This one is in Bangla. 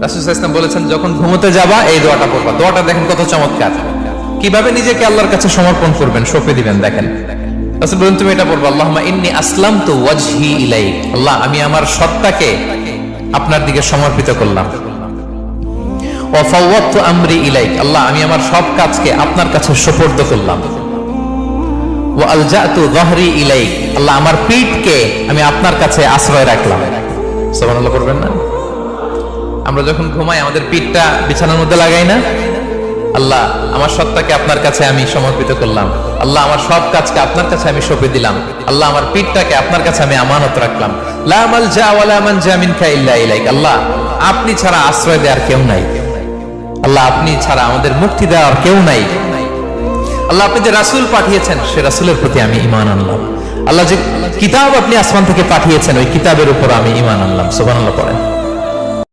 রাসূল সাল্লাল্লাহু আলাইহি ওয়াসাল্লাম বলেছেন, যখন ঘুমোতে যাবা এই দোয়াটা পড়বা। দোয়াটা দেখেন কত চমৎকার, কিভাবে নিজেকে আল্লাহর কাছে সমর্পণ করবেন, সঁপে দিবেন। দেখেন রাসূল বলেন, তুমি এটা পড়বা, আল্লাহুম্মা ইন্নী আসলামতু ওয়াজহি ইলাইক, আল্লাহ আমি আমার সত্তাকে আপনার দিকে সমর্পিত করলাম। ওয়া ফাওয়াদতু আমরি ইলাইক, আল্লাহ আমি আমার সব কাজকে আপনার কাছে সুপর্দ করলাম। ওয়া আলজাতু যাহরি ইলাইক, আল্লাহ আমার পিঠকে আমি আপনার কাছে আশ্রয় রাখলাম। সুবহানাল্লাহ করবেন না? আমরা যখন ঘুমাই আমাদের পিঠটা বিছানার মধ্যে লাগাই না? আল্লাহ আমার সত্তাকে আপনার কাছে আমি সমর্পিত করলাম, আল্লাহ আমার সব কাজকে আপনার কাছে আমি সঁপে দিলাম, আল্লাহ আমার পিঠটাকে আপনার কাছে আমি আমানত রাখলাম। লা মালজা ওয়ালা মানজা মিনকা ইল্লা ইলাইক, আল্লাহ আপনি ছাড়া আশ্রয় দেওয়ার কেউ নাই, আল্লাহ আপনি ছাড়া আমাদের মুক্তি দেওয়ার কেউ নাই। আল্লাহ আপনি যে রাসূল পাঠিয়েছেন সে রাসূলের প্রতি আমি ঈমান আনলাম। আল্লাহ যে কিতাব আপনি আসমান থেকে পাঠিয়েছেন ওই কিতাবের উপর আমি ঈমান আনলাম। সুবহানাল্লাহ পড়েন।